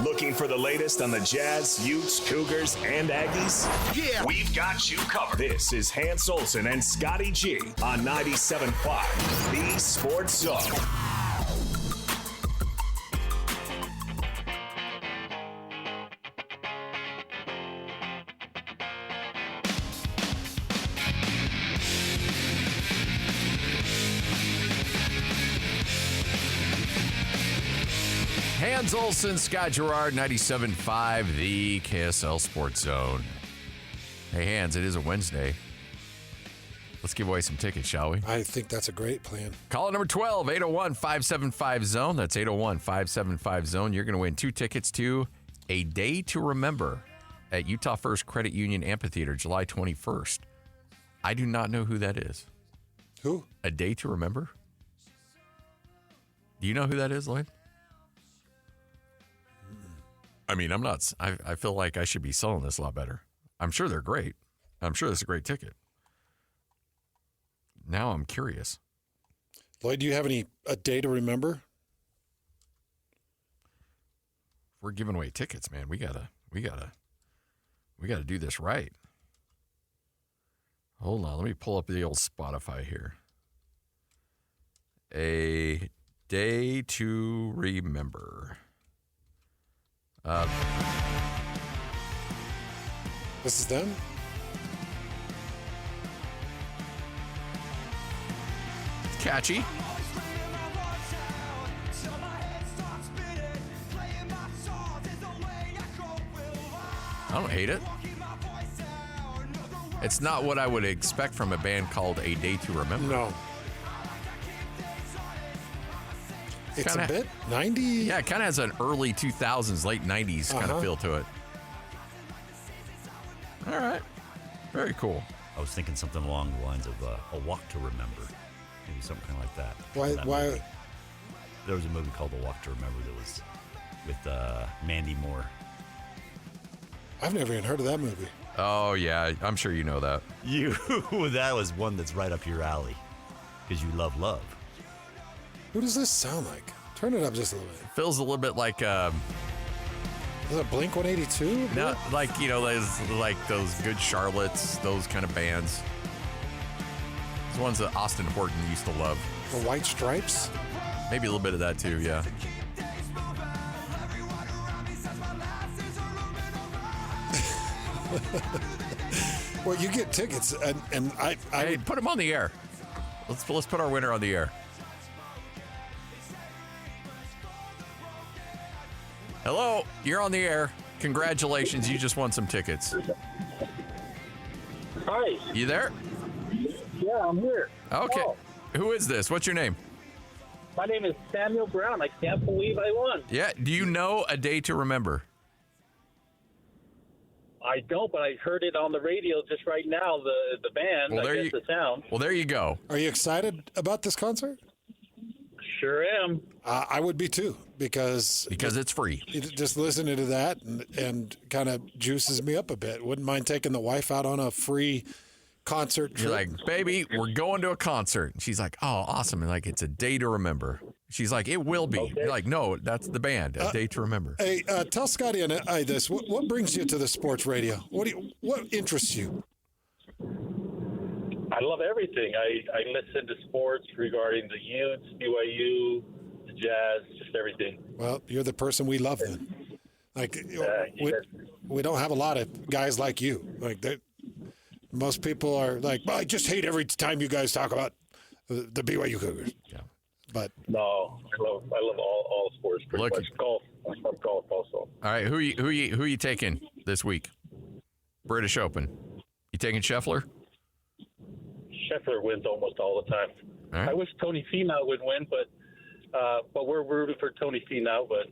Looking for the latest on the Jazz, Utes, Cougars, and Aggies? Yeah, we've got you covered. This is Hans Olsen and Scotty G on 97.5, the Sports Zone. Hans Olsen, Scott Gerard, 97.5, the KSL Sports Zone. Hey, Hans, it is a Wednesday. Let's give away some tickets, shall we? I think that's a great plan. Caller number 12, 801-575-ZONE. That's 801-575-ZONE. You're going to win 2 tickets to A Day to Remember at Utah First Credit Union Amphitheater, July 21st. I do not know who that is. Who? A Day to Remember? Do you know who that is, Lloyd? I mean, I'm not. I feel like I should be selling this a lot better. I'm sure they're great. I'm sure this is a great ticket. Now I'm curious. Lloyd, do you have a day to remember? If we're giving away tickets, man, we gotta do this right. Hold on, let me pull up the old Spotify here. A Day to Remember. This is them? Catchy. I don't hate it. It's not what I would expect from a band called A Day to Remember. No. It's kinda, a bit 90. Yeah, it kind of has an early 2000s, late 90s kind of feel to it. All right. Very cool. I was thinking something along the lines of A Walk to Remember. Maybe something kind of like that. Why? Movie. There was a movie called A Walk to Remember that was with Mandy Moore. I've never even heard of that movie. Oh, yeah. I'm sure you know that. That was one that's right up your alley because you love love. Who does this sound like? Turn it up just a little bit. Feels a little bit like... Is that Blink 182? Not like, those Good Charlottes, those kind of bands. Those ones that Austin Horton used to love. The White Stripes? Maybe a little bit of that too, yeah. Well, you get tickets, and I Hey, put them on the air. Let's put our winner on the air. Hello, you're on the air. Congratulations, you just won some tickets. Hi. You there? Yeah, I'm here. Okay. Oh, Who is this? What's your name? my name is Samuel Brown. I can't believe I won. Yeah. Do you know A Day to Remember? I don't, but I heard it on the radio just right now, the band, Well, the sound. Well, there you go. Are you excited about this concert? Sure am. I would be too, because it's free. just listening to that and kind of juices me up a bit. Wouldn't mind taking the wife out on a free concert trip. You're like, baby, we're going to a concert. And she's like, oh, awesome. And like, it's a day to remember. She's like, it will be. Okay. You're like, no, that's the band. A day to remember. Hey, tell Scotty and I this. What brings you to the sports radio? What interests you? I love everything. I listen to sports regarding the Utes, BYU, the Jazz, just everything. Well, you're the person we love then. Like, we don't have a lot of guys like you. Like that. Most people are like, well, I just hate every time you guys talk about the BYU Cougars. Yeah. But No, I love all sports. Pretty much golf. I love golf also. All right, who you taking this week? British Open. You taking Scheffler? Scheffler wins almost all the time. All right. I wish Tony Finau would win, but we're rooting for Tony Finau, but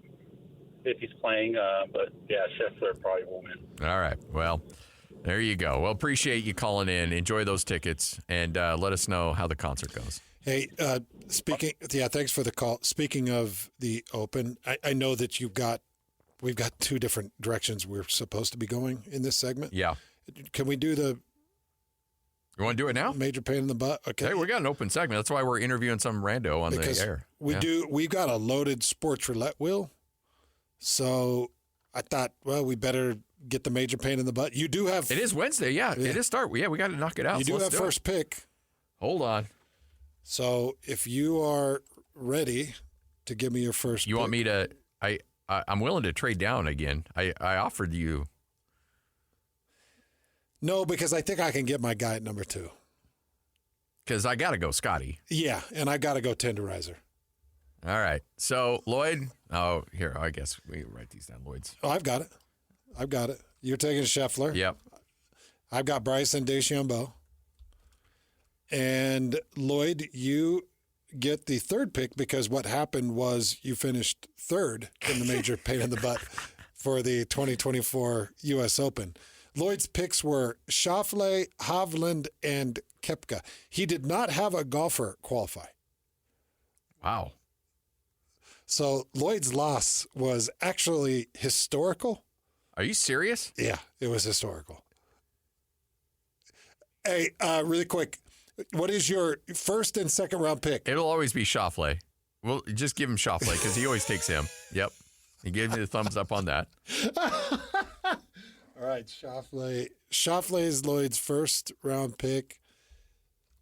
if he's playing, but yeah, Scheffler probably will win. All right. Well, there you go. Well, appreciate you calling in. Enjoy those tickets, and let us know how the concert goes. hey, thanks for the call. Speaking of the Open, I know that we've got two different directions we're supposed to be going in this segment. Yeah. Can we do the You want to do it now? major pain in the butt? Okay. Hey, we got an open segment. That's why we're interviewing some rando on Because the air. we've got a loaded sports roulette wheel So I thought, well, we better get the major pain in the butt. You do have. It is Wednesday. Yeah. It is start. Yeah, we got to knock it out. You do have first pick. Hold on. So if you are ready to give me your first You pick. want me to I'm willing to trade down again. I offered you. No, because I think I can get my guy at number 2. Because I got to go Scotty. Yeah, and I got to go tenderizer. All right. So, Lloyd. Oh, here. I guess we write these down. Lloyd's. Oh, I've got it. You're taking Scheffler. Yep. I've got Bryson DeChambeau. And Lloyd, you get the third pick because what happened was you finished third in the major pain in the butt for the 2024 U.S. Open. Lloyd's picks were Schauffele, Hovland, and Koepka. He did not have a golfer qualify. Wow. So Lloyd's loss was actually historical. Are you serious? Yeah, it was historical. Hey, really quick, what is your first and second round pick? It'll always be Schauffele. Well, just give him Schauffele because he always takes him. Yep. He gave me the thumbs up on that. All right, Schauffele. Schauffele is Lloyd's first round pick.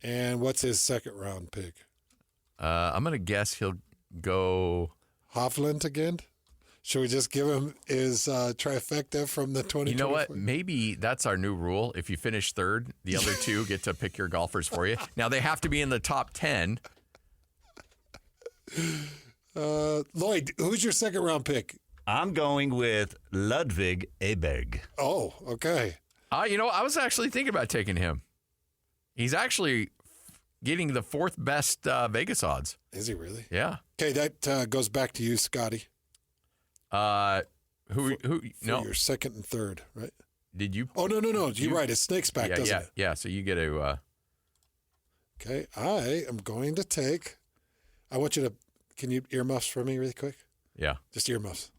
And what's his second round pick? I'm going to guess he'll go Hovland again? Should we just give him his trifecta from the 2024? You know what? Maybe that's our new rule. If you finish third, the other two get to pick your golfers for you. Now, they have to be in the top 10. Lloyd, who's your second round pick? I'm going with Ludwig Aberg. Oh, okay. You know, I was actually thinking about taking him. He's actually getting the 4th best Vegas odds. Is he really? Yeah. Okay, that goes back to you, Scotty. Who? No. Your second and third, right? Did you? Oh, no. You're right. It snakes back, doesn't it? Yeah. So you get to. Okay, I am going to take. I want you to. Can you earmuffs for me really quick? Yeah. Just earmuffs.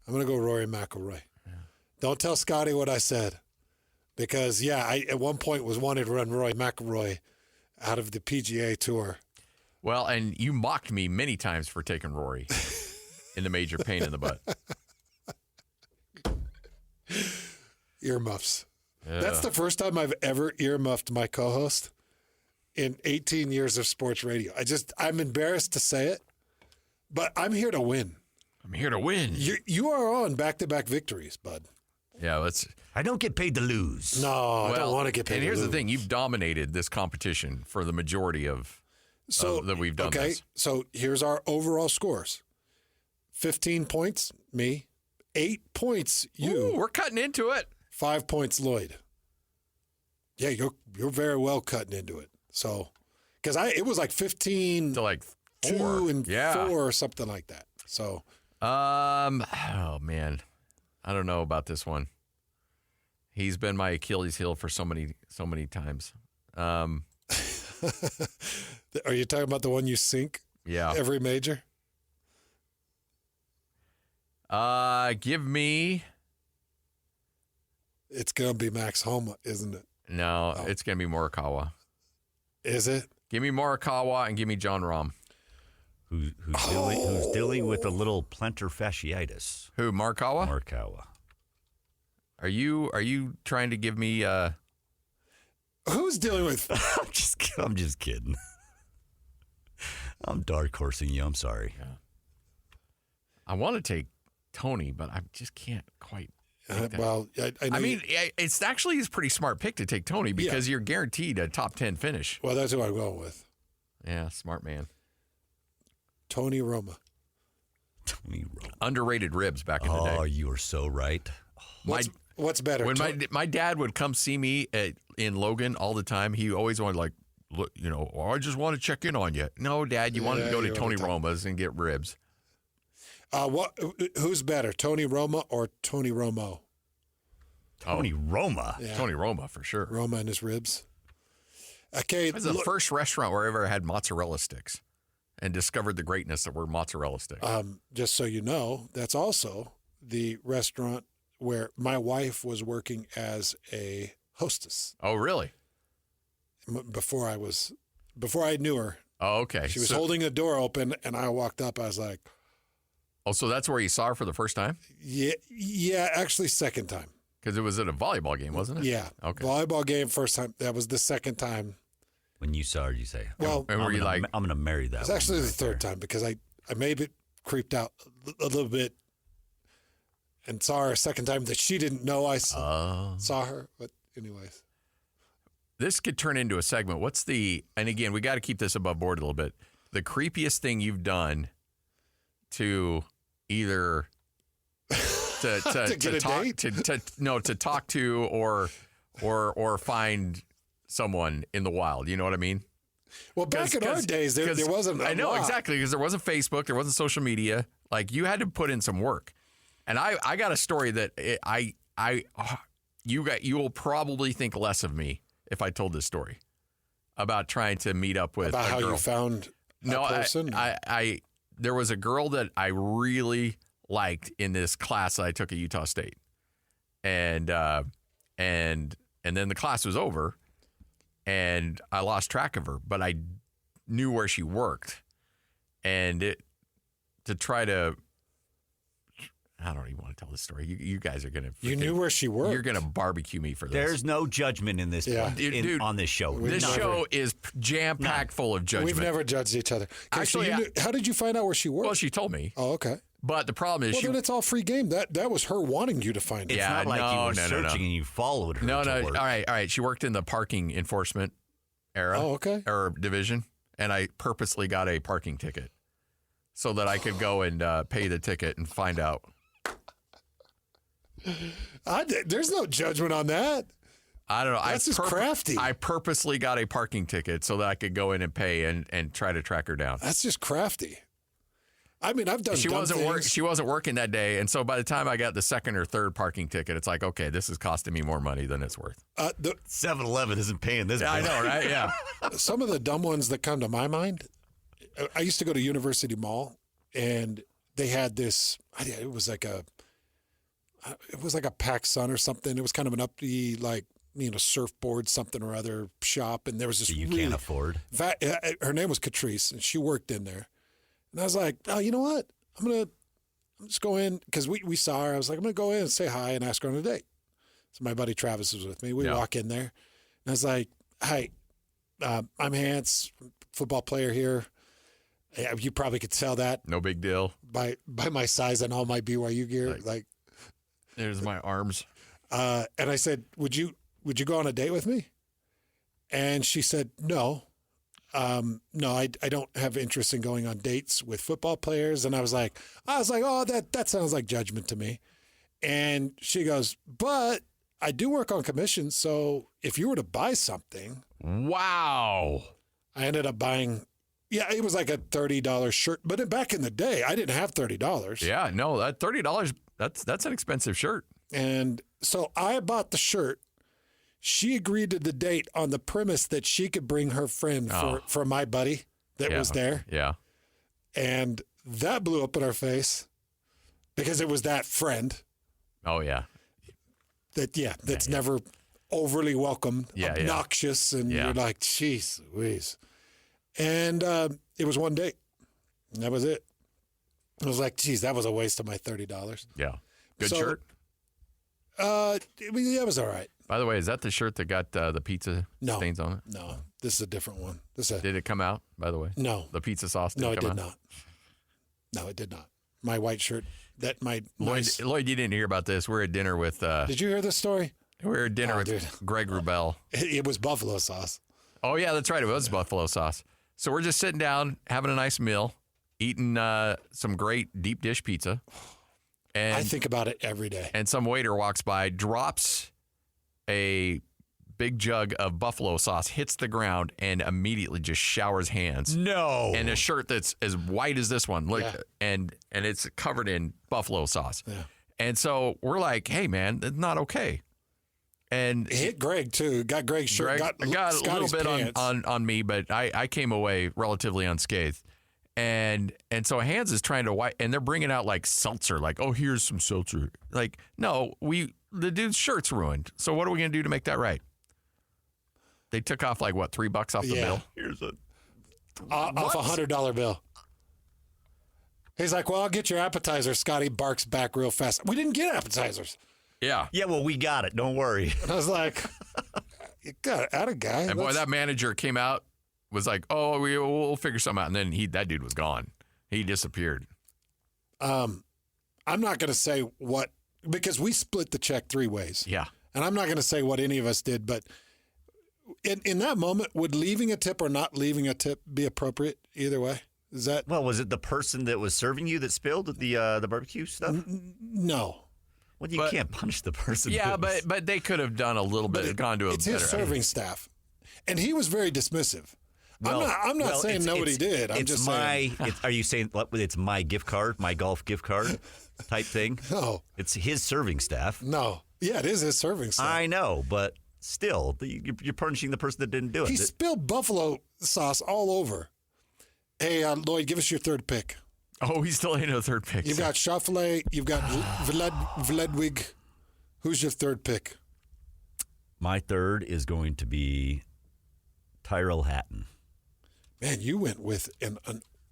I'm going to go Rory McIlroy. Yeah. Don't tell Scotty what I said. Because, I at one point was wanting to run Rory McIlroy out of the PGA Tour. Well, and you mocked me many times for taking Rory in the major pain in the butt. Earmuffs. That's the first time I've ever earmuffed my co-host in 18 years of sports radio. I'm embarrassed to say it, but I'm here to win. I'm here to win. You are on back-to-back victories, bud. Yeah, I don't get paid to lose. No, I don't want to get paid to lose. And here's the thing. You've dominated this competition for the majority of that we've done this. Okay, so here's our overall scores. 15 points, me. 8 points, you. Ooh, we're cutting into it. 5 points, Lloyd. Yeah, you're very well cutting into it. So, because it was like 15 to like 4. 2 and 4 or something like that. So, oh man, I don't know about this one. He's been my Achilles heel for so many times. Are you talking about the one you sink? Yeah. Every major? Give me. It's going to be Max Homa, isn't it? No, It's going to be Morikawa. Is it? Give me Morikawa and give me John Rahm. Who's dealing with a little plantar fasciitis. Who, Morikawa? Morikawa. Are you trying to give me Who's dealing with I'm just kidding. I'm dark horsing you. I'm sorry. Yeah. I want to take Tony, but I just can't quite. I mean, it's actually a pretty smart pick to take Tony because you're guaranteed a top 10 finish. Well, that's who I'm going with. Yeah, smart man. Tony Roma. Underrated ribs back in the day. Oh, you are so right. What's better? When my dad would come see me in Logan all the time, he always wanted like, look, I just want to check in on you. No, Dad, you wanted to go to Tony Roma's and get ribs. Who's better, Tony Roma or Tony Romo? Tony Roma. Yeah. Tony Roma for sure. Roma and his ribs. Okay, it was the first restaurant where I ever had mozzarella sticks and discovered the greatness that were mozzarella sticks. Just so you know, that's also the restaurant where my wife was working as a hostess. Oh, really? Before I knew her. Oh, okay. She was holding a door open, and I walked up. I was like, Oh, so that's where you saw her for the first time? Yeah, actually second time. Because it was at a volleyball game, wasn't it? Yeah. Okay. Volleyball game first time. That was the second time. When you saw her, you say, Well, and were you like, I'm going to marry that. It's actually the third time because I maybe creeped out a little bit and saw her a second time that she didn't know I saw her. But anyways. This could turn into a segment. And again, we got to keep this above board a little bit. The creepiest thing you've done to either to talk to or find someone in the wild. You know what I mean? Well, back in our days, there wasn't. I know exactly, because there wasn't Facebook, there wasn't social media. Like, you had to put in some work. And I got a story that you will probably think less of me if I told this story about trying to meet up with about a how girl. you found a person. There was a girl that I really liked in this class that I took at Utah State, and then the class was over, and I lost track of her, but I knew where she worked, and I don't even want to tell this story. You guys are gonna. You knew where she worked. You're gonna barbecue me for this. There's no judgment in this point Dude, on this show. This show is jam-packed full of judgment. We've never judged each other. Actually, how did you find out where she worked? Well, she told me. Oh, okay. But the problem is, then it's all free game. That was her wanting you to find it. It's not like you were searching and you followed her. No. To work. All right. She worked in the parking enforcement era. Oh, okay. Or division, and I purposely got a parking ticket so that I could go and pay the ticket and find out. There's no judgment on that. I don't know. That's just crafty. I purposely got a parking ticket so that I could go in and pay and try to track her down. That's just crafty. I mean, I've done. She wasn't working that day, and so by the time I got the second or third parking ticket, it's like, okay, this is costing me more money than it's worth. 7-Eleven isn't paying this. I know, right? Yeah. Some of the dumb ones that come to my mind. I used to go to University Mall, and they had this. It was like a PacSun or something. It was kind of an uppity, surfboard something or other shop, and there was this. That you can't afford. In fact, her name was Catrice, and she worked in there. And I was like, oh, you know what? I'm just go in, because we saw her. I was like, I'm going to go in and say hi and ask her on a date. So my buddy Travis was with me. We walk in there, and I was like, hi, I'm Hans, football player here. You probably could tell that. No big deal. By my size and all my BYU gear. There's my arms. And I said, would you go on a date with me? And she said, no. No, I don't have interest in going on dates with football players. And I was like, oh, that sounds like judgment to me. And she goes, but I do work on commission. So if you were to buy something. Wow. I ended up buying, it was like a $30 shirt. But back in the day, I didn't have $30. Yeah, no, that $30, that's an expensive shirt. And so I bought the shirt. She agreed to the date on the premise that she could bring her friend for my buddy that was there. Yeah. And that blew up in our face because it was that friend. Oh, yeah. That's never overly welcome, obnoxious, and you're like, jeez Louise. And it was one date. And that was it. I was like, geez, that was a waste of my $30. Yeah. Good shirt? It was all right. By the way, is that the shirt that got the pizza stains on it? No, this is a different one. Did it come out, by the way? No. The pizza sauce didn't come out? No, it did not. No, it did not. My white shirt, Lloyd, you didn't hear about this. We're at dinner with... Did you hear this story? We were at dinner with Greg Wrubell. It was buffalo sauce. Oh, yeah, that's right. It was buffalo sauce. So we're just sitting down, having a nice meal, eating some great deep dish pizza. And I think about it every day. And some waiter walks by, drops a big jug of buffalo sauce, hits the ground, and immediately just showers hands. No. And a shirt that's as white as this one. Look, and it's covered in buffalo sauce. Yeah. And so we're like, hey, man, that's not okay. And it hit Greg, too. Got Greg's shirt. Got a little bit pants. on me, but I came away relatively unscathed. And so Hans is trying to wipe, and they're bringing out like seltzer, like, oh, here's some seltzer. Like, no, the dude's shirt's ruined. So what are we going to do to make that right? They took off like, what, $3 off the bill? Here's a... off $100 bill. He's like, well, I'll get your appetizer. Scotty barks back real fast. We didn't get appetizers. Yeah. Yeah, well, we got it. Don't worry. And I was like, you got it. Atta guy. And boy, that manager came out, was like, oh, we'll figure something out. And then that dude was gone. He disappeared. I'm not going to say what, because we split the check 3 ways. Yeah. And I'm not going to say what any of us did, but in that moment, would leaving a tip or not leaving a tip be appropriate either way? Is that? Well, was it the person that was serving you that spilled the barbecue stuff? No. Well, you can't punish the person. Yeah, but they could have done a little bit, gone to a It's better. his serving staff. And he was very dismissive. I'm not saying nobody did. I'm just saying. Are you saying it's my gift card, my golf gift card type thing? No. It's his serving staff. No. Yeah, it is his serving staff. I know, but still, you're punishing the person that didn't do it. He spilled buffalo sauce all over. Hey, Lloyd, give us your third pick. Oh, he still ain't no third pick. You've got Schauffele. You've got Vledwig. Who's your third pick? My third is going to be Tyrell Hatton. Man, you went with an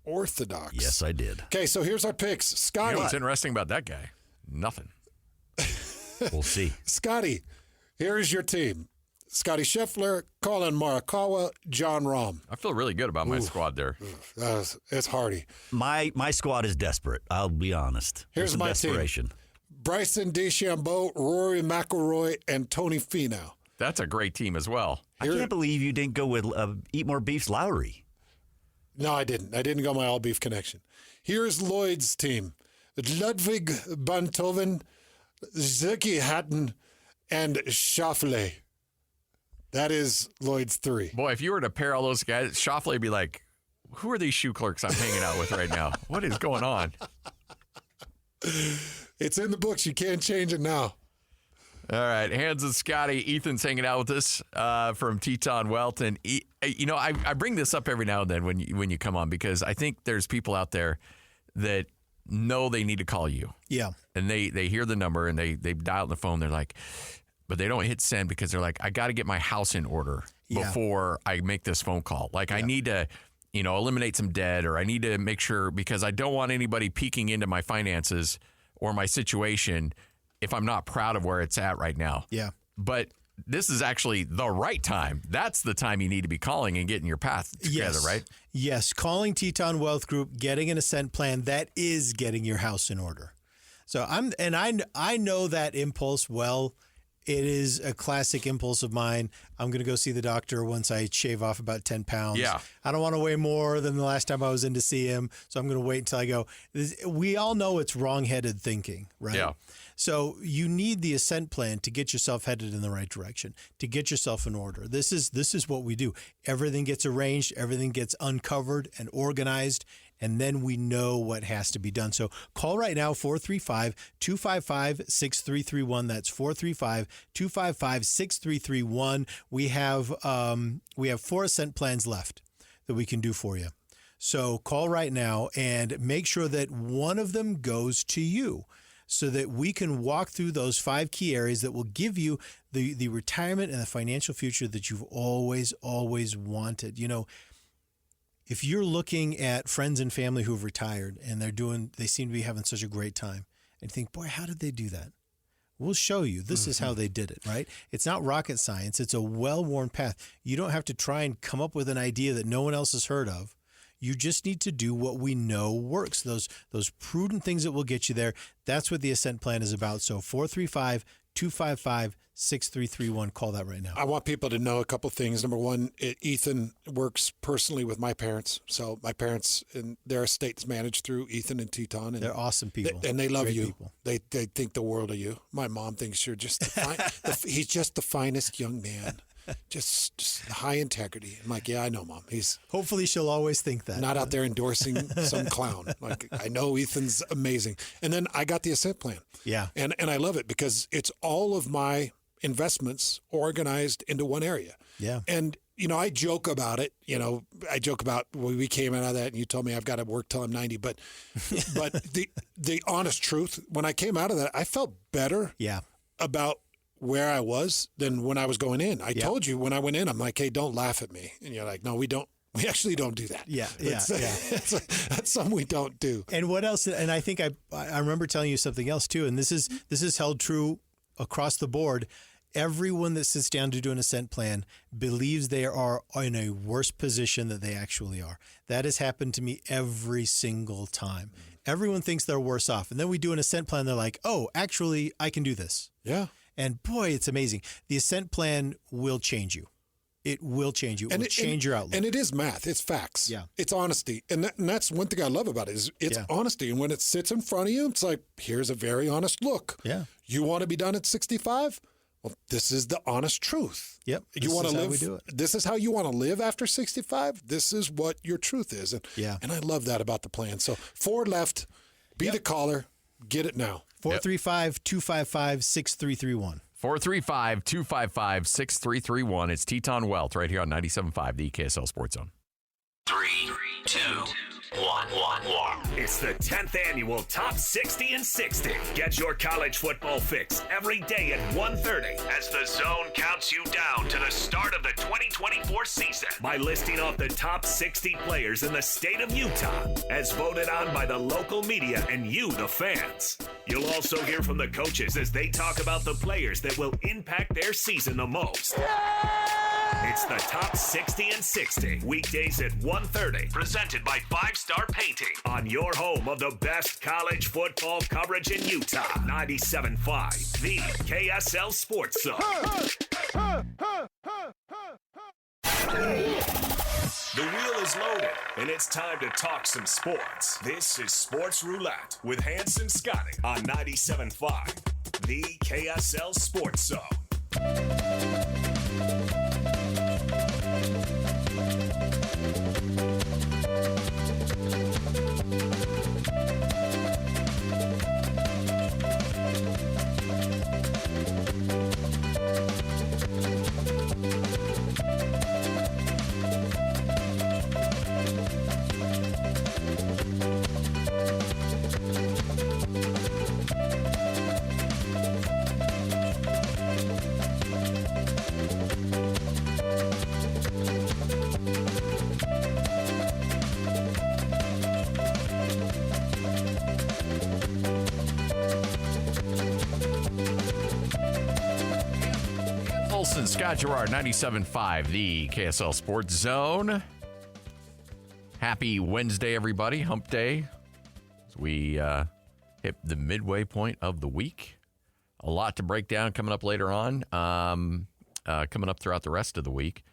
unorthodox. Yes, I did. Okay, so here's our picks. You Scotty. know what's interesting about that guy? Nothing. We'll see. Scotty, here's your team. Scotty Scheffler, Colin Morikawa, John Rahm. I feel really good about my squad there. It's hardy. My squad is desperate. I'll be honest. Here's There's my desperation. team. Bryson DeChambeau, Rory McIlroy, and Tony Finau. That's a great team as well. I can't believe you didn't go with Eat More Beef's Lowry. No, I didn't. I didn't go my all beef connection. Here's Lloyd's team. Ludwig Bantoven, Zeki Hatton, and Schauffele. That is Lloyd's 3. Boy, if you were to pair all those guys, Schauffele would be like, who are these shoe clerks I'm hanging out with right now? What is going on? It's in the books. You can't change it now. All right, Hans and Scotty. Ethan's hanging out with us from Teton Wealth. And, I bring this up every now and then when you come on because I think there's people out there that know they need to call you. Yeah. And they hear the number and they dial on the phone. They're like, but they don't hit send because they're like, I got to get my house in order before I make this phone call. Like I need to, eliminate some debt or I need to make sure because I don't want anybody peeking into my finances or my situation if I'm not proud of where it's at right now. Yeah. But this is actually the right time. That's the time you need to be calling and getting your path together, right? Yes. Calling Teton Wealth Group, getting an Ascent plan, that is getting your house in order. So I know that impulse well. It is a classic impulse of mine. I'm going to go see the doctor once I shave off about 10 pounds. Yeah. I don't want to weigh more than the last time I was in to see him, so I'm going to wait until I go. We all know it's wrong-headed thinking, right? Yeah. So you need the Ascent plan to get yourself headed in the right direction, to get yourself in order. This is what we do. Everything gets arranged, everything gets uncovered and organized, and then we know what has to be done. So call right now, 435-255-6331. That's 435-255-6331. We have 4 Ascent plans left that we can do for you. So call right now and make sure that one of them goes to you so that we can walk through those 5 key areas that will give you the retirement and the financial future that you've always wanted. If you're looking at friends and family who have retired and they seem to be having such a great time and think, boy, how did they do that? We'll show you. This is how they did it, right? It's not rocket science. It's a well-worn path. You don't have to try and come up with an idea that no one else has heard of. You just need to do what we know works. Those prudent things that will get you there. That's what the Ascent plan is about. So 435-255-6331. Call that right now. I want people to know a couple things. Number one, Ethan works personally with my parents. So my parents and their estate's managed through Ethan and Teton. And they're awesome people. And they love Great you. People. They think the world of you. My mom thinks you're just he's just the finest young man. Just high integrity. I'm like, yeah, I know, Mom. He's hopefully she'll always think that. Not out there endorsing some clown. Like, I know Ethan's amazing. And then I got the Ascent plan. Yeah. And I love it because it's all of my investments organized into one area. Yeah. And, I joke about it. I joke about when we came out of that and you told me I've got to work till I'm 90. But the honest truth, when I came out of that, I felt better about where I was than when I was going in. I told you when I went in, I'm like, hey, don't laugh at me. And you're like, no, we don't We actually don't do that. Yeah. That's something we don't do. And what else? And I think I remember telling you something else too. And this is held true across the board. Everyone that sits down to do an ascent plan believes they are in a worse position than they actually are. That has happened to me every single time. Everyone thinks they're worse off. And then we do an ascent plan. They're like, oh, actually, I can do this. Yeah. And boy, it's amazing. The ascent plan will change you. It will change you. It will change your outlook. And it is math. It's facts. Yeah. It's honesty. And that's one thing I love about it is it's honesty. And when it sits in front of you, it's like, here's a very honest look. Yeah. You want to be done at 65? Well, this is the honest truth. Yep. You want to live. We do it. This is how you want to live after 65. This is what your truth is. And I love that about the plan. So 4 left. Be the caller. Get it now. 435-255-6331. 435-255-6331. It's Teton Wealth right here on 97.5, the KSL Sports Zone. 3, 2, 1. It's the 10th annual Top 60 and 60. Get your college football fix every day at 1:30 as the Zone counts you down to the start of the 2024 season by listing off the top 60 players in the state of Utah as voted on by the local media and you, the fans. You'll also hear from the coaches as they talk about the players that will impact their season the most. It's the Top 60 and 60, weekdays at 1:30, presented by 5 Star Painting on your home of the best college football coverage in Utah. 97.5, the KSL Sports Zone. The wheel is loaded, and it's time to talk some sports. This is Sports Roulette with Hans and Scotty on 97.5, the KSL Sports Zone. Scott Gerard, 97.5, the KSL Sports Zone. Happy Wednesday, everybody. Hump Day. As we hit the midway point of the week. A lot to break down coming up later on, coming up throughout the rest of the week.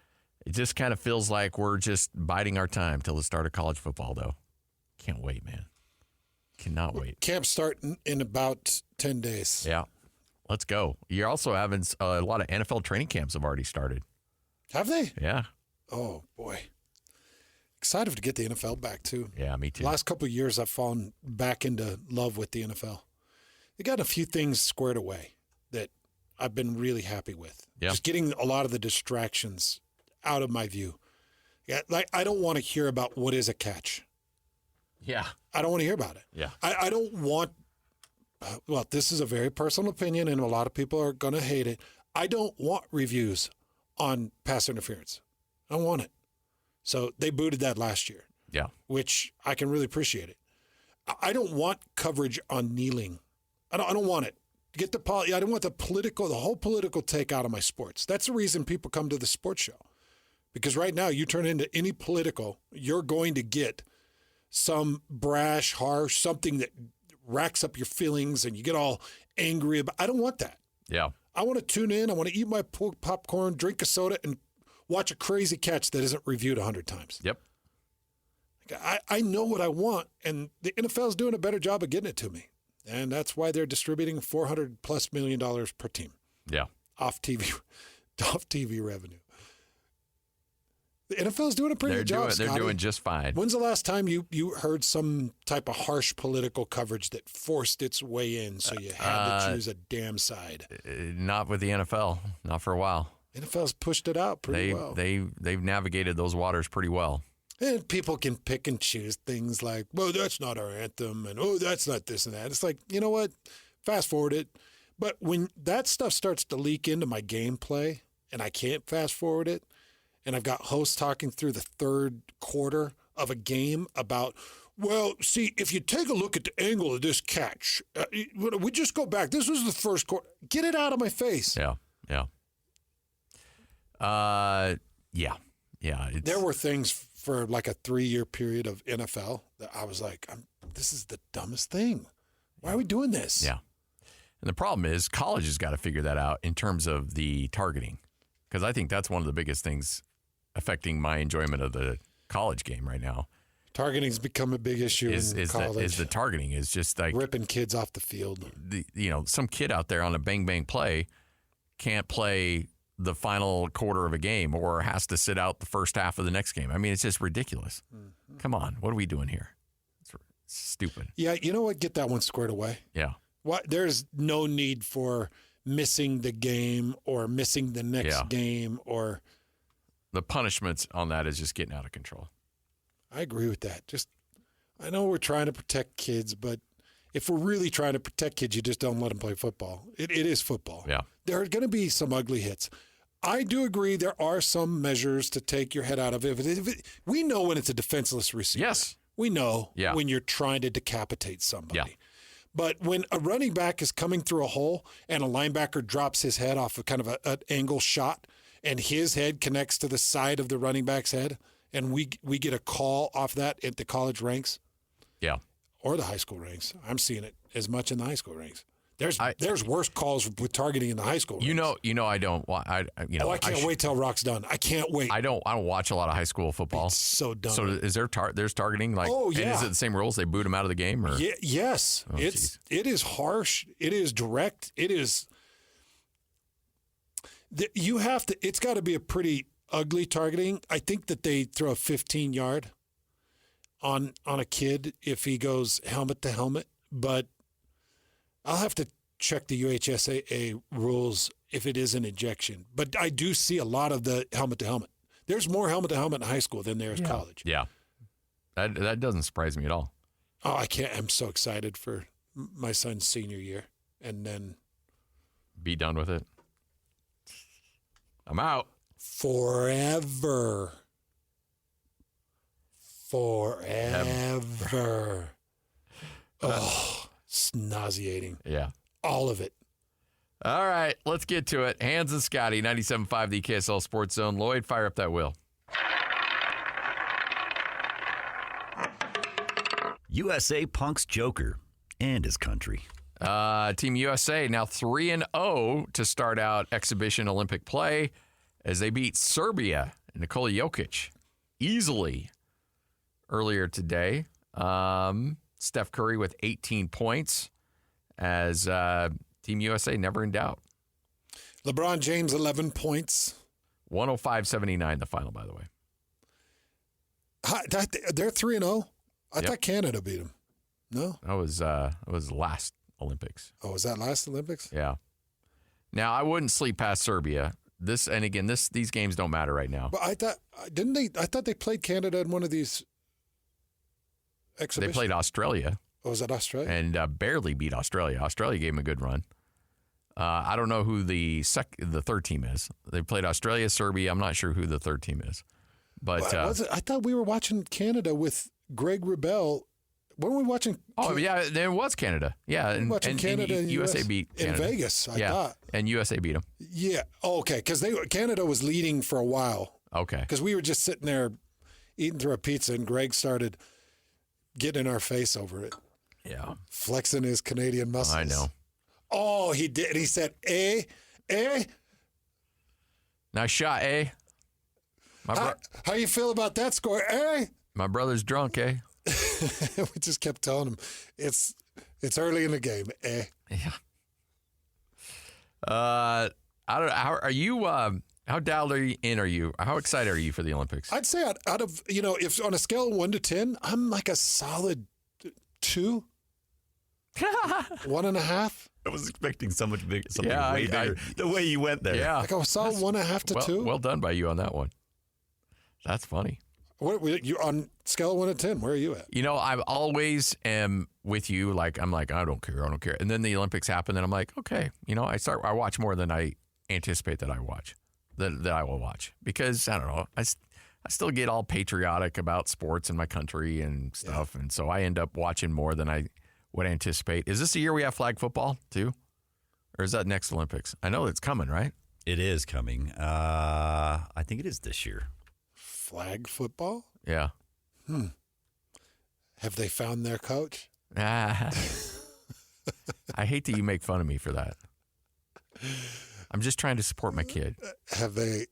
It just kind of feels like we're just biding our time till the start of college football, though. Can't wait, man. Cannot wait. Camp start in about 10 days. Yeah. Let's go. You're also having a lot of NFL training camps have already started. Have they? Yeah. Oh, boy. Excited to get the NFL back, too. Yeah, me too. Last couple of years, I've fallen back into love with the NFL. They got a few things squared away that I've been really happy with. Yeah. Just getting a lot of the distractions out of my view. Yeah, like I don't want to hear about what is a catch. Yeah. I don't want to hear about it. Yeah. I don't want well, this is a very personal opinion, and a lot of people are going to hate it. I don't want reviews on pass interference. I don't want it. So they booted that last year. Yeah. Which I can really appreciate it. I don't want coverage on kneeling. I don't want it. I don't want the whole political take out of my sports. That's the reason people come to the sports show. Because right now, you turn into any political, you're going to get some brash, harsh, something that racks up your feelings and you get all angry about. I don't want that. Yeah. I want to tune in. I want to eat my popcorn, drink a soda, and watch a crazy catch that isn't reviewed 100 times. Yep. I know what I want, and the NFL is doing a better job of getting it to me. And that's why they're distributing $400+ million per team. Yeah. Off TV revenue. The NFL is doing a pretty good job, They're Scotty. doing just fine. When's the last time you heard some type of harsh political coverage that forced its way in so you had to choose a damn side? Not with the NFL. Not for a while. NFL's pushed it out pretty well. They've navigated those waters pretty well. And people can pick and choose things like, well, that's not our anthem, and oh, that's not this and that. It's like, you know what? Fast forward it. But when that stuff starts to leak into my gameplay and I can't fast forward it, and I've got hosts talking through the third quarter of a game about, well, see, if you take a look at the angle of this catch, we just go back. This was the first quarter. Get it out of my face. Yeah. There were things for like a 3-year period of NFL that I was like, this is the dumbest thing. Why are we doing this? Yeah. And the problem is college has got to figure that out in terms of the targeting, because I think that's one of the biggest things affecting my enjoyment of the college game right now. Targeting's become a big issue in college. The targeting is just like ripping kids off the field. Some kid out there on a bang play can't play the final quarter of a game or has to sit out the first half of the next game. I mean, it's just ridiculous. Mm-hmm. Come on. What are we doing here? It's stupid. Yeah. You know what? Get that one squared away. Yeah. There's no need for missing the game or missing the next game or. The punishments on that is just getting out of control. I agree with that. I know we're trying to protect kids, but if we're really trying to protect kids, you just don't let them play football. It is football. Yeah. There are going to be some ugly hits. I do agree there are some measures to take your head out of it. We know when it's a defenseless receiver. Yes. We know when you're trying to decapitate somebody. Yeah. But when a running back is coming through a hole and a linebacker drops his head off of kind of an angle shot and his head connects to the side of the running back's head, and we get a call off that at the college ranks, or the high school ranks. I'm seeing it as much in the high school ranks. There's worse calls with targeting in the high school ranks. I don't. I can't wait till Rock's done. I can't wait. I don't watch a lot of high school football. It's so dumb. So is there's targeting? Like, oh yeah. And is it the same rules? They boot him out of the game, or yes. Oh, it is harsh. It is direct. It is. You have to. It's got to be a pretty ugly targeting. I think that they throw a 15-yard on a kid if he goes helmet to helmet, but I'll have to check the UHSAA rules if it is an ejection. But I do see a lot of the helmet to helmet. There's more helmet to helmet in high school than there is college. Yeah, that doesn't surprise me at all. Oh, I can't. I'm so excited for my son's senior year, and then be done with it. I'm out. Forever. Oh, it's nauseating. Yeah. All of it. All right, let's get to it. Hans and Scotty, 97.5, the KSL Sports Zone. Lloyd, fire up that wheel. USA punks Joker and his country. Team USA now 3-0 to start out exhibition Olympic play as they beat Serbia and Nikola Jokic easily earlier today. Steph Curry with 18 points as Team USA never in doubt. LeBron James, 11 points. 105-79 the final, by the way. They're 3-0? I thought Canada beat them. No? That was last Olympics. Oh, was that last Olympics? Yeah. Now, I wouldn't sleep past Serbia. These games don't matter right now. But I thought they played Canada in one of these exhibitions. They played Australia. Oh, was that Australia? And barely beat Australia. Australia gave them a good run. I don't know who the third team is. They played Australia, Serbia. I'm not sure who the third team is. But I thought we were watching Canada with Greg Wrubell. Weren't we watching? Oh, yeah, there was Canada. Yeah, and Canada and USA beat Canada. In Vegas, I thought. And USA beat them. Yeah. Oh, okay, because Canada was leading for a while. Okay. Because we were just sitting there eating through a pizza, and Greg started getting in our face over it. Yeah. Flexing his Canadian muscles. I know. Oh, he did. He said, Nice shot, eh? How you feel about that score, eh? My brother's drunk, eh? We just kept telling him, it's early in the game, eh? Yeah. I don't know. How are you? How dialed in are you? How excited are you for the Olympics? I'd say out of, if on a scale of 1 to 10, I'm like a solid 2. 1.5. I was expecting something way bigger. The way you went there. Yeah. Like a solid 1.5 to 2. Well done by you on that one. That's funny. You on scale of 1 to 10? Where are you at? I always am with you. I'm like, I don't care. And then the Olympics happen, and I'm like, okay. I watch more than I anticipate that I watch. that I will watch because, I don't know, I still get all patriotic about sports in my country and stuff, and so I end up watching more than I would anticipate. Is this the year we have flag football, too? Or is that next Olympics? I know it's coming, right? It is coming. I think it is this year. Flag football? Yeah. Have they found their coach? I hate that you make fun of me for that. I'm just trying to support my kid. Have they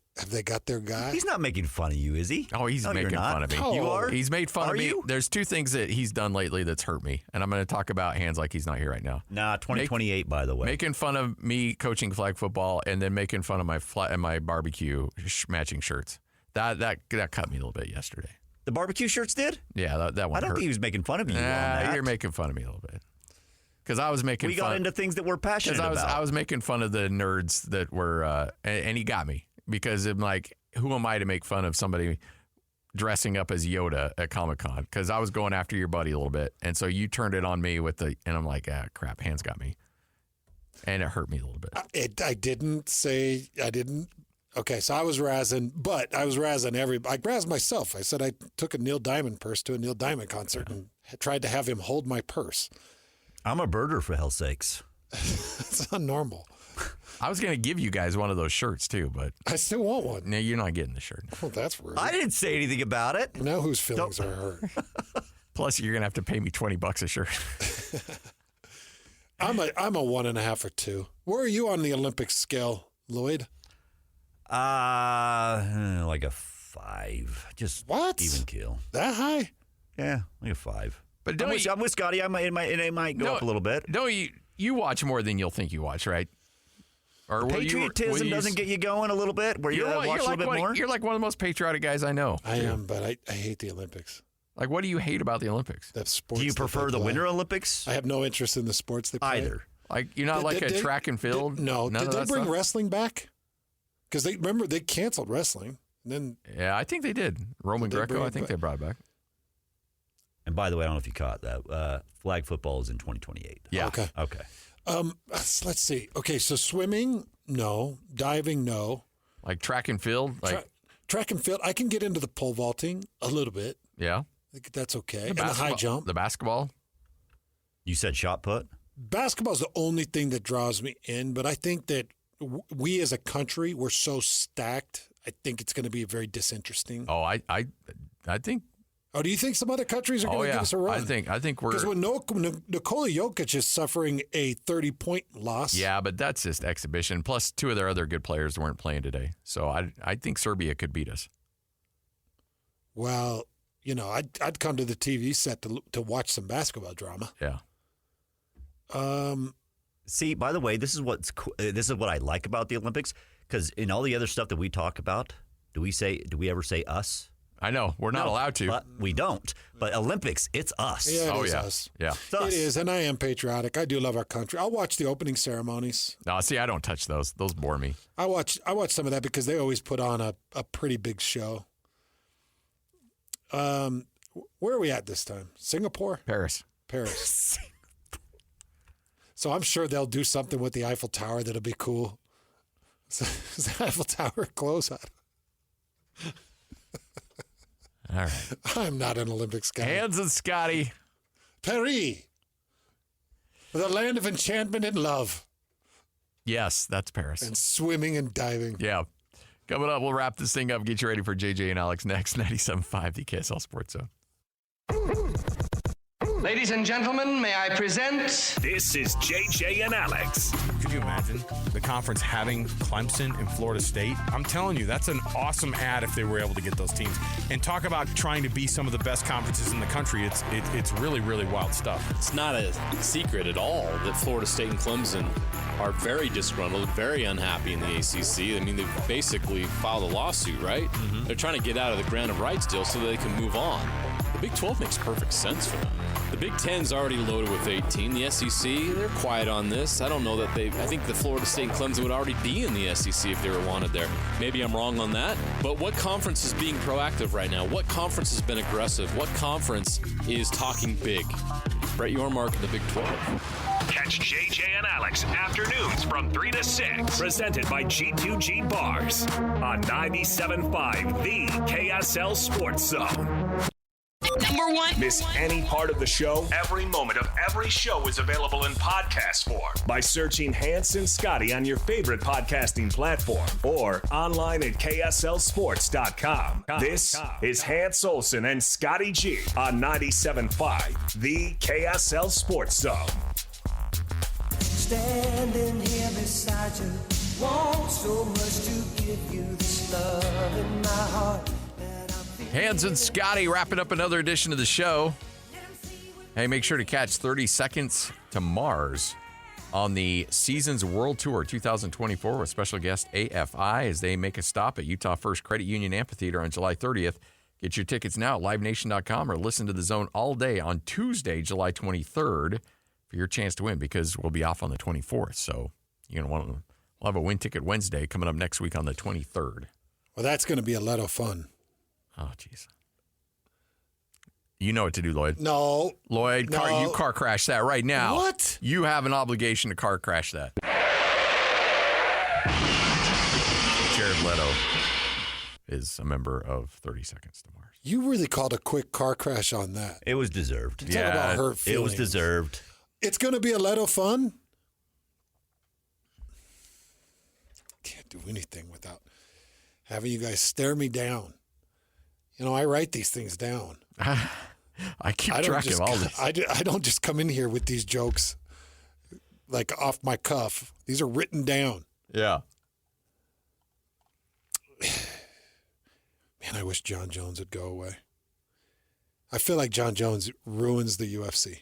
got their guy? He's not making fun of you, is he? Oh, he's making fun of me. No. You are? He's made fun of me. You? There's two things that he's done lately that's hurt me, and I'm going to talk about hands like he's not here right now. Nah, 2028, by the way. Making fun of me coaching flag football, and then making fun of my barbecue matching shirts. That cut me a little bit yesterday. The barbecue shirts did? Yeah, that one I don't hurt. think he was making fun of you on that. You're making fun of me a little bit. Because I was making We got into things that we're passionate about. I was making fun of the nerds that were, and he got me. Because I'm like, who am I to make fun of somebody dressing up as Yoda at Comic-Con? Because I was going after your buddy a little bit. And so you turned it on me and I'm like, crap, hands got me. And it hurt me a little bit. I didn't. Okay, so I was razzing, but I was razzing I razzed myself. I said I took a Neil Diamond purse to a Neil Diamond concert and tried to have him hold my purse. I'm a birder, for hell's sakes. It's not normal. I was going to give you guys one of those shirts too, but I still want one. no, you're not getting the shirt. Oh, that's rude. I didn't say anything about it. Now whose feelings are hurt? Plus, you're going to have to pay me $20 a shirt. I'm a 1.5 or 2. Where are you on the Olympics scale, Lloyd? Like a 5. Just What? even keel. That high? Yeah, like a 5. But I'm with Scotty. It might go up a little bit. No, you watch more than you'll think you watch, right? Or Patriotism doesn't get you going a little bit, where you watch a little bit more? You're like one of the most patriotic guys I know. I am, but I hate the Olympics. Like, what do you hate about the Olympics? That sports. Do you prefer the Winter Olympics? I have no interest in the sports they play. Either. Like, you're not like a track and field? No. None Did of they that bring stuff? wrestling back? Because they canceled wrestling. And then Yeah, I think they did. Roman Did they Greco, bring I it think back? they brought it back. And by the way, I don't know if you caught that. Flag football is in 2028. Yeah. Okay. Let's see. Okay, so swimming, no. Diving, no. Like track and field? Like, Track and field, I can get into the pole vaulting a little bit. yeah. I think that's okay. The And the high jump. The basketball? You said shot put? Basketball is the only thing that draws me in, but I think that we as a country, we're so stacked. I think it's going to be very disinteresting. Oh, I think. Oh, do you think some other countries are going to give us a run? I think we're. Because when Nikola Jokic is suffering a 30-point loss. Yeah, but that's just exhibition. Plus, 2 of their other good players weren't playing today. So I think Serbia could beat us. Well, I'd come to the TV set to watch some basketball drama. Yeah. See, by the way, this is what I like about the Olympics, because in all the other stuff that we talk about, do we ever say us? I know. We're not allowed to. But we don't. But Olympics, it's us. Yeah, it is us. Yeah. It's us. It is, and I am patriotic. I do love our country. I'll watch the opening ceremonies. No, see, I don't touch those. Those bore me. I watch some of that because they always put on a pretty big show. Where are we at this time? Singapore? Paris. So I'm sure they'll do something with the Eiffel Tower that'll be cool. Is the Eiffel Tower close on? All right. I'm not an Olympics guy. Hands and Scotty. Paris, the land of enchantment and love, Yes, that's Paris. and swimming and diving. Yeah. Coming up, we'll wrap this thing up. Get you ready for JJ and Alex next. 97.5, the KSL Sports Zone. Ladies and gentlemen, may I present... This is JJ and Alex. Could you imagine the conference having Clemson and Florida State? I'm telling you, that's an awesome ad if they were able to get those teams. And talk about trying to be some of the best conferences in the country. It's really, really wild stuff. It's not a secret at all that Florida State and Clemson are very disgruntled, very unhappy in the ACC. I mean, they've basically filed a lawsuit, right? Mm-hmm. They're trying to get out of the grant of rights deal so they can move on. The Big 12 makes perfect sense for them. The Big 10's already loaded with 18. The SEC, they're quiet on this. I don't know that I think the Florida State and Clemson would already be in the SEC if they were wanted there. Maybe I'm wrong on that. But what conference is being proactive right now? What conference has been aggressive? What conference is talking big? Brett Yormark in the Big 12. Catch JJ and Alex afternoons from 3 to 6. Presented by G2G Bars on 97.5, the KSL Sports Zone. Number one. Miss any part of the show? Every moment of every show is available in podcast form by searching Hans and Scotty on your favorite podcasting platform or online at KSLSports.com. This is Hans Olsen and Scotty G on 97.5, the KSL Sports Zone. Standing here beside you, want so much to give you this love in my heart. Hans and Scotty wrapping up another edition of the show. Hey, make sure to catch 30 Seconds to Mars on the Seasons World Tour 2024 with special guest AFI as they make a stop at Utah First Credit Union Amphitheater on July 30th. Get your tickets now at livenation.com or listen to The Zone all day on Tuesday, July 23rd for your chance to win because we'll be off on the 24th. So you're going to we'll have a win ticket Wednesday coming up next week on the 23rd. Well, that's going to be a lot of fun. Oh, jeez. You know what to do, Lloyd. No. Lloyd, No. You car crash that right now. What? You have an obligation to car crash that. Jared Leto is a member of 30 Seconds to Mars. You really called a quick car crash on that. It was deserved. Talk about hurt It feelings. was deserved. It's going to be a Leto fun. Can't do anything without having you guys stare me down. You know, I write these things down. I keep track of all this. I don't just come in here with these jokes like off my cuff. These are written down. Yeah. Man, I wish John Jones would go away. I feel like John Jones ruins the UFC.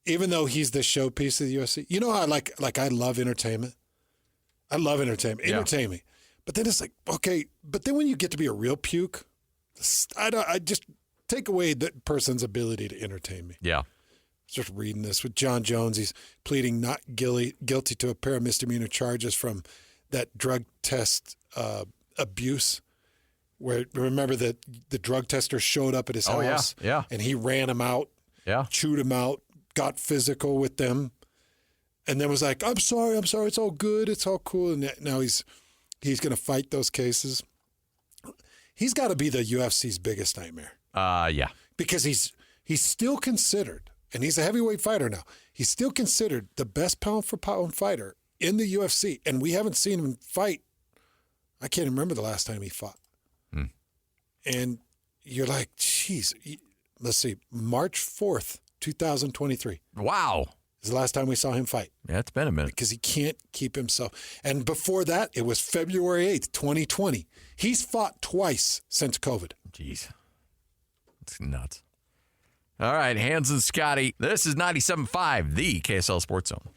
Even though he's the showpiece of the UFC. You know how I love entertainment? I love entertainment. Yeah. Entertain me. But then it's like, okay, but then when you get to be a real puke, I just take away that person's ability to entertain me. Yeah. I was just reading this with John Jones. He's pleading not guilty to a pair of misdemeanor charges from that drug test abuse. Where remember that the drug tester showed up at his house, yeah, and he ran him out, chewed him out, got physical with them, and then was like, "I'm sorry, it's all good, it's all cool." And now he's going to fight those cases. He's got to be the UFC's biggest nightmare. Yeah, because he's still considered, and he's a heavyweight fighter now. He's still considered the best pound for pound fighter in the UFC, and we haven't seen him fight. I can't remember the last time he fought. And you're like, geez, let's see, March 4th, 2023. Wow. Is the last time we saw him fight. Yeah, it's been a minute. Because he can't keep himself. And before that, it was February 8th, 2020. He's fought twice since COVID. Jeez. It's nuts. All right, Hans and Scotty. This is 97.5, the KSL Sports Zone.